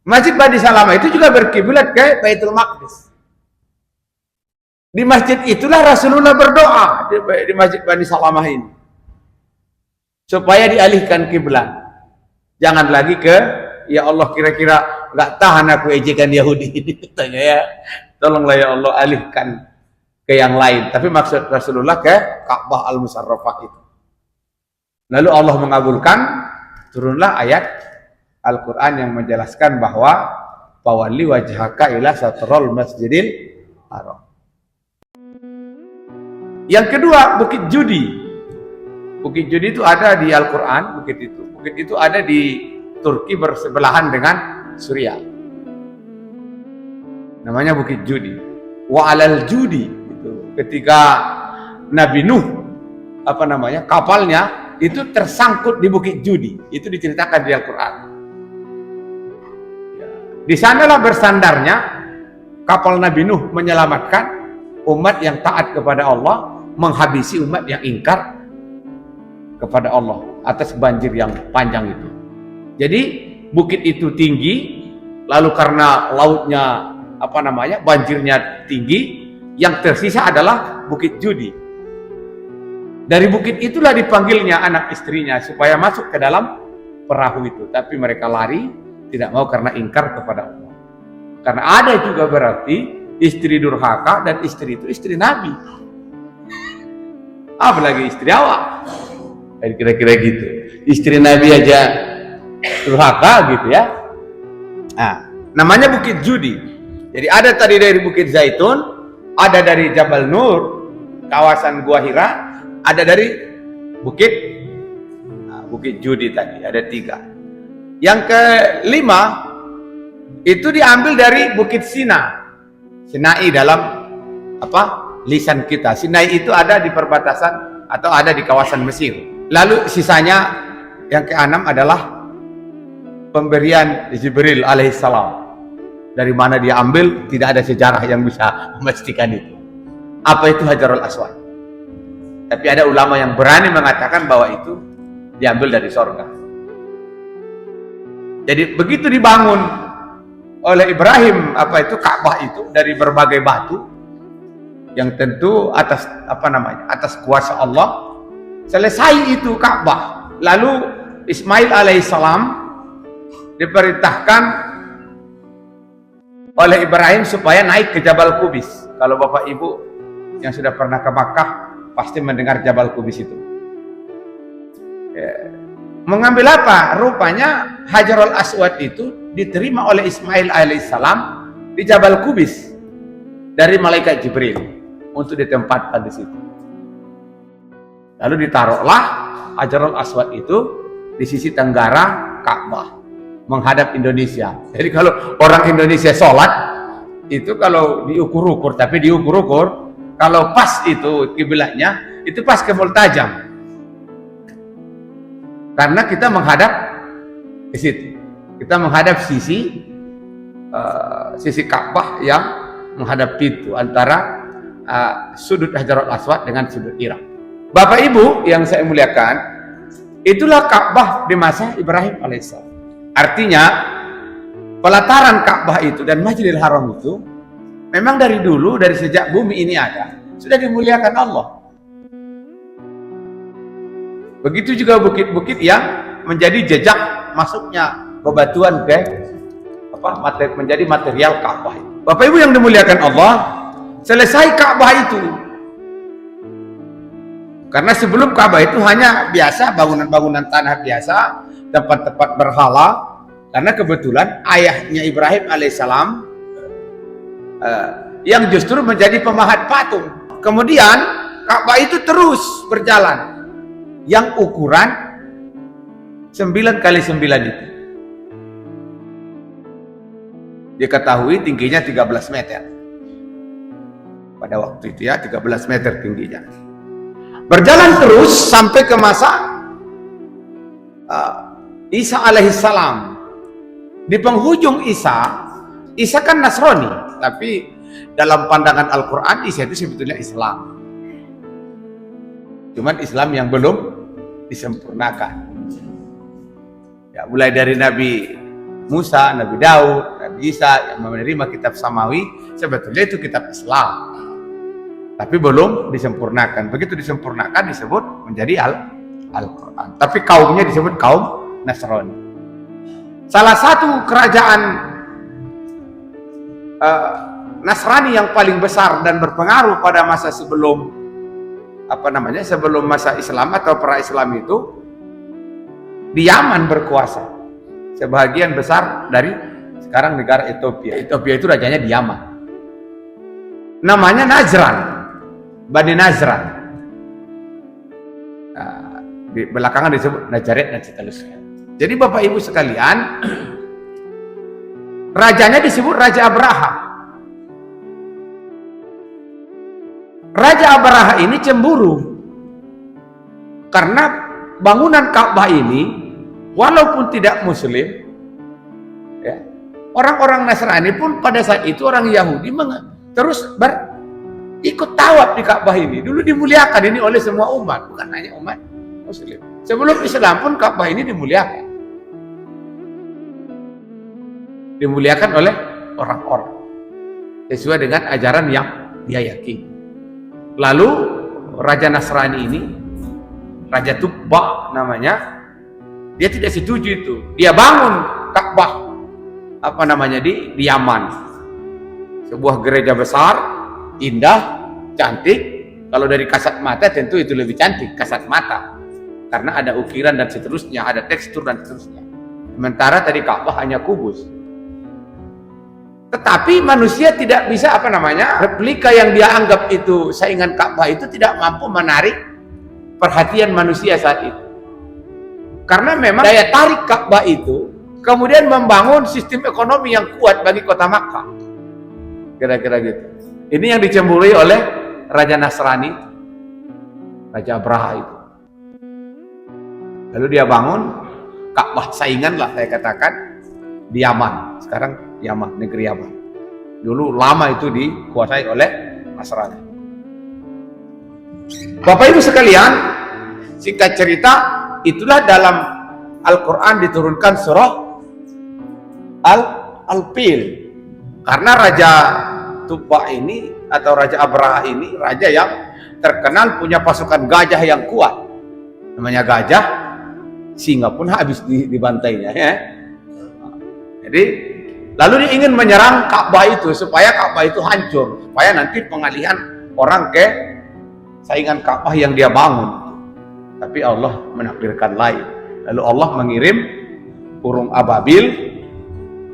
Masjid Bani Salamah itu juga berkiblat ke Baitul Maqdis. Di masjid itulah Rasulullah berdoa di Masjid Bani Salamah ini, supaya dialihkan kiblat. Jangan lagi ke, ya Allah, kira-kira nggak tahan aku ejekan Yahudi ini, katanya ya. Tolonglah ya Allah, alihkan ke yang lain. Tapi maksud Rasulullah ke Ka'bah Al-Musarrafah itu. Lalu Allah mengabulkan, turunlah ayat Al-Quran yang menjelaskan bahwa fawalli wajhaka ila satrul masjidil haram. Yang kedua, Bukit Judi. Bukit Judi itu ada di Al-Quran, bukit itu ada di Turki bersebelahan dengan Suriah. Namanya Bukit Judi. Wa alal Judi gitu. Ketika Nabi Nuh kapalnya itu tersangkut di Bukit Judi. Itu diceritakan di Al-Quran. Di sanalah bersandarnya kapal Nabi Nuh menyelamatkan umat yang taat kepada Allah, menghabisi umat yang ingkar kepada Allah atas banjir yang panjang itu. Jadi bukit itu tinggi, lalu karena lautnya banjirnya tinggi, yang tersisa adalah Bukit Judi. Dari bukit itulah dipanggilnya anak istrinya supaya masuk ke dalam perahu itu, tapi mereka lari, tidak mau karena ingkar kepada Allah. Karena ada juga berarti istri durhaka, dan istri itu istri Nabi, apalagi istri awak. Kira-kira gitu. Istri Nabi aja durhaka gitu ya. Nah, namanya Bukit Judi. Jadi ada tadi dari Bukit Zaitun, ada dari Jabal Nur, kawasan Gua Hira, ada dari Bukit Judi tadi, ada 3. Yang kelima itu diambil dari Bukit Sinai dalam lisan kita. Sinai itu ada di perbatasan atau ada di kawasan Mesir. Lalu sisanya yang ke-6 adalah pemberian Jibril alaihissalam. Dari mana dia ambil, tidak ada sejarah yang bisa memastikan itu. Apa itu Hajarul Aswad? Tapi ada ulama yang berani mengatakan bahwa itu diambil dari sorga. Jadi begitu dibangun oleh Ibrahim Ka'bah itu dari berbagai batu, yang tentu atas kuasa Allah. Selesai itu Ka'bah, lalu Ismail alaihissalam diperintahkan oleh Ibrahim supaya naik ke Jabal Qubis. Kalau Bapak Ibu yang sudah pernah ke Makkah pasti mendengar Jabal Qubis itu. Mengambil apa? Rupanya Hajarul Aswad itu diterima oleh Ismail alaihissalam di Jabal Qubis dari malaikat Jibril untuk ditempatkan di situ. Lalu ditaruhlah Hajarul Aswad itu di sisi tenggara Ka'bah, menghadap Indonesia. Jadi kalau orang Indonesia sholat itu kalau diukur-ukur, kalau pas itu kiblatnya itu pas ke Multajam, karena kita menghadap ke situ. Kita menghadap sisi Ka'bah yang menghadap pintu antara sudut Hajarul Aswad dengan sudut Irak. Bapak Ibu yang saya muliakan, itulah Ka'bah di masa Ibrahim alaihissalam. Artinya pelataran Ka'bah itu dan Masjidil Haram itu memang dari dulu, dari sejak bumi ini ada, sudah dimuliakan Allah. Begitu juga bukit-bukit yang menjadi jejak masuknya bebatuan menjadi material Ka'bah. Bapak Ibu yang dimuliakan Allah, selesai Ka'bah itu, karena sebelum Ka'bah itu hanya biasa bangunan-bangunan tanah biasa, tempat-tempat berhala. Karena kebetulan ayahnya Ibrahim alaihissalam yang justru menjadi pemahat patung. Kemudian Ka'bah itu terus berjalan, yang ukuran 9x9 itu. Diketahui tingginya 13 meter. Pada waktu itu ya 13 meter tingginya. Berjalan terus sampai ke masa Isa alaihissalam. Di penghujung Isa kan Nasrani, tapi dalam pandangan Al-Quran Isa itu sebetulnya Islam. Cuman Islam yang belum disempurnakan. Ya, mulai dari Nabi Musa, Nabi Daud, Nabi Isa yang menerima kitab samawi, sebetulnya itu kitab Islam. Tapi belum disempurnakan. Begitu disempurnakan disebut menjadi Al-Quran. Tapi kaumnya disebut kaum Nasrani. Salah satu kerajaan Nasrani yang paling besar dan berpengaruh pada masa sebelum sebelum masa Islam atau pra-Islam itu di Yaman berkuasa. Sebagian besar dari sekarang negara Ethiopia. Ethiopia itu rajanya di Yaman. Namanya Najran, Bani Najran. Di belakangan disebut Najaret dan seterusnya. Jadi Bapak Ibu sekalian, rajanya disebut Raja Abraha. Raja Abraha ini cemburu karena bangunan Ka'bah ini walaupun tidak Muslim, ya, orang-orang Nasrani pun pada saat itu orang Yahudi terus ikut tawaf di Ka'bah ini. Dulu dimuliakan ini oleh semua umat, bukan hanya umat Muslim. Sebelum Islam pun Ka'bah ini dimuliakan oleh orang-orang sesuai dengan ajaran yang dia yakini. Lalu Raja Nasrani ini, Raja Tubba namanya, dia tidak setuju itu. Dia bangun Ka'bah di Yaman. Sebuah gereja besar, indah, cantik. Kalau dari kasat mata tentu itu lebih cantik, kasat mata. Karena ada ukiran dan seterusnya, ada tekstur dan seterusnya. Sementara tadi Ka'bah hanya kubus. Tetapi manusia tidak bisa replika yang dia anggap itu saingan Ka'bah itu tidak mampu menarik perhatian manusia saat itu. Karena memang daya tarik Ka'bah itu kemudian membangun sistem ekonomi yang kuat bagi kota Makkah. Kira-kira gitu. Ini yang dicemburui oleh Raja Nasrani, Raja Abraha itu. Lalu dia bangun Ka'bah saingan lah saya katakan di Yaman. Sekarang Yaman, negeri Yaman. Dulu lama itu dikuasai oleh Nasrani. Bapak Ibu sekalian, singkat cerita, itulah dalam Al-Quran diturunkan surah Al-Fil. Karena Raja Tubba ini atau Raja Abraha ini raja yang terkenal punya pasukan gajah yang kuat. Namanya gajah, singa pun habis dibantainya, ya. Jadi lalu dia ingin menyerang Ka'bah itu supaya Ka'bah itu hancur, supaya nanti pengalihan orang ke saingan Ka'bah yang dia bangun. Tapi Allah menakdirkan lain. Lalu Allah mengirim burung ababil,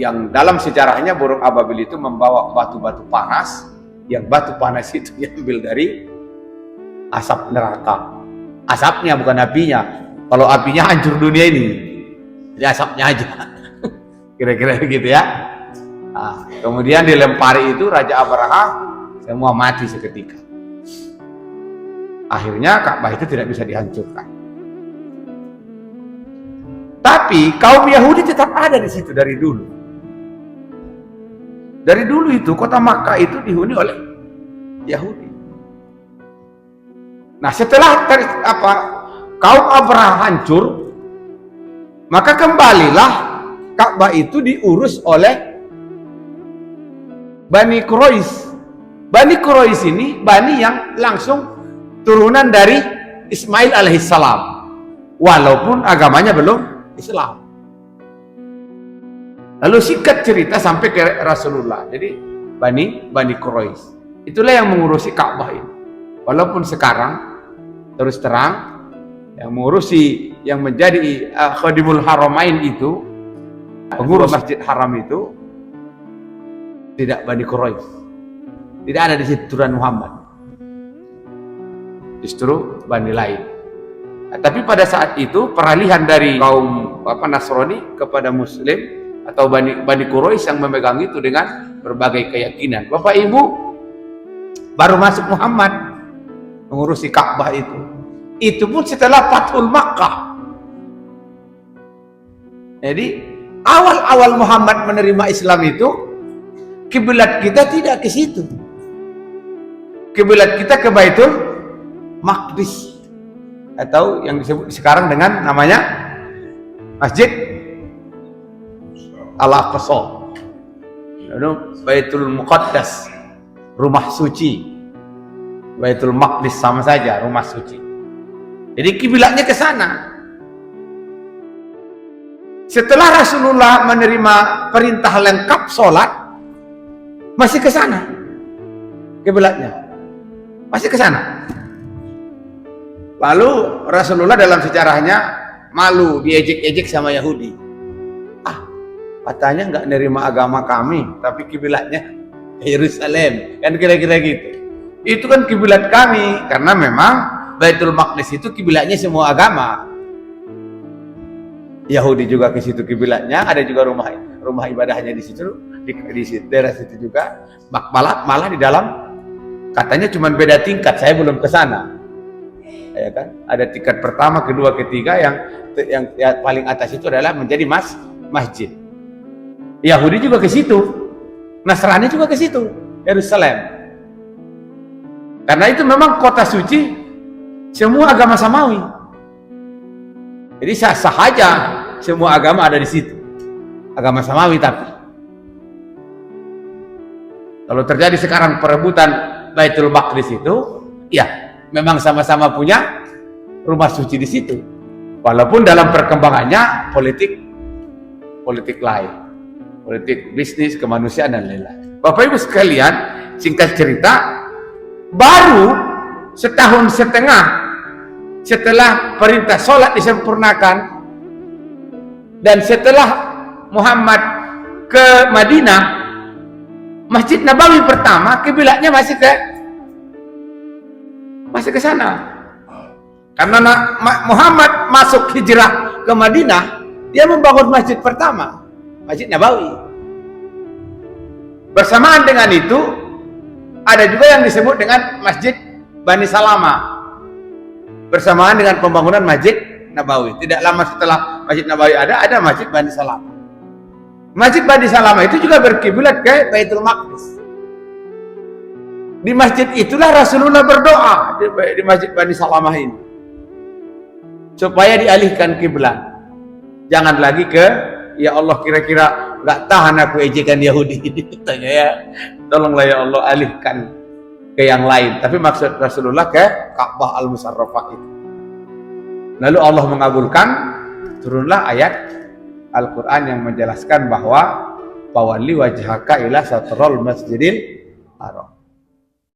yang dalam sejarahnya burung ababil itu membawa batu-batu panas, yang batu panas itu diambil dari asap neraka. Asapnya bukan apinya. Kalau apinya hancur dunia ini, jadi asapnya aja. Kira-kira gitu ya. Nah, kemudian dilempari itu Raja Abraha, semua mati seketika. Akhirnya Ka'bah itu tidak bisa dihancurkan. Tapi kaum Yahudi tetap ada di situ dari dulu. Dari dulu itu kota Makkah itu dihuni oleh Yahudi. Nah, setelah kaum Abraha hancur, maka kembalilah Ka'bah itu diurus oleh Bani Quraisy. Bani Quraisy ini bani yang langsung turunan dari Ismail alaihissalam, walaupun agamanya belum Islam. Lalu singkat cerita sampai ke Rasulullah. Jadi Bani Quraisy itulah yang mengurusi Ka'bah ini. Walaupun sekarang terus terang yang mengurusi, yang menjadi Khadimul Haramain itu, pengurus Masjid Haram itu tidak Bani Quraisy. Tidak ada di situ turunan Muhammad. Justru Bani lain. Nah, tapi pada saat itu peralihan dari kaum Nasrani kepada Muslim atau Bani Quraisy yang memegang itu dengan berbagai keyakinan. Bapak Ibu, baru masuk Muhammad mengurusi Ka'bah itu. Itu pun setelah Fathul Makkah. Jadi awal-awal Muhammad menerima Islam itu kiblat kita tidak ke situ. Kiblat kita ke Baitul Maqdis, atau yang disebut sekarang dengan namanya Masjid Al-Aqsa. Baitul Muqaddas, rumah suci. Baitul Maqdis sama saja, rumah suci. Jadi kiblatnya ke sana. Setelah Rasulullah menerima perintah lengkap sholat, masih ke sana kiblatnya, masih ke sana. Lalu Rasulullah dalam sejarahnya malu, diejek-ejek sama Yahudi. Katanya nggak nerima agama kami, tapi kiblatnya ke Yerusalem, kan kira-kira gitu. Itu kan kiblat kami, karena memang Baitul Maqdis itu kiblatnya semua agama. Yahudi juga ke situ kiblatnya, ada juga rumah ibadahnya di situ, di daerah situ juga. Malah di dalam katanya cuma beda tingkat, saya belum ke sana. Ya kan? Ada tingkat pertama, kedua, ketiga, yang paling atas itu adalah menjadi masjid. Yahudi juga ke situ, Nasrani juga ke situ, Yerusalem. Karena itu memang kota suci semua agama samawi. Jadi sah-sah aja semua agama ada di situ. Agama samawi. Tapi kalau terjadi sekarang perebutan Baitul Maqdis itu, ya memang sama-sama punya rumah suci di situ. Walaupun dalam perkembangannya politik lain, politik bisnis, kemanusiaan dan lain-lain. Bapak Ibu sekalian, singkat cerita, baru setahun setengah setelah perintah sholat disempurnakan dan setelah Muhammad ke Madinah, Masjid Nabawi pertama kiblatnya masih ke sana. Karena Muhammad masuk hijrah ke Madinah, dia membangun masjid pertama, Masjid Nabawi. Bersamaan dengan itu ada juga yang disebut dengan Masjid Bani Salama. Bersamaan dengan pembangunan Masjid Nabawi. Tidak lama setelah Masjid Nabawi ada Masjid Bani Salama. Masjid Bani Salama itu juga berkiblat ke Baitul Maqdis. Di masjid itulah Rasulullah berdoa di Masjid Bani Salama ini, supaya dialihkan kiblat. Jangan lagi ke, ya Allah, kira-kira nggak tahan aku ejekan Yahudi ini, katanya ya. Tolonglah ya Allah, alihkan ke yang lain. Tapi maksud Rasulullah ke Ka'bah Al-Musarrafah itu. Lalu Allah mengabulkan, turunlah ayat Al-Quran yang menjelaskan bahwa fawalli wajhaka ila satrul masjidil haram.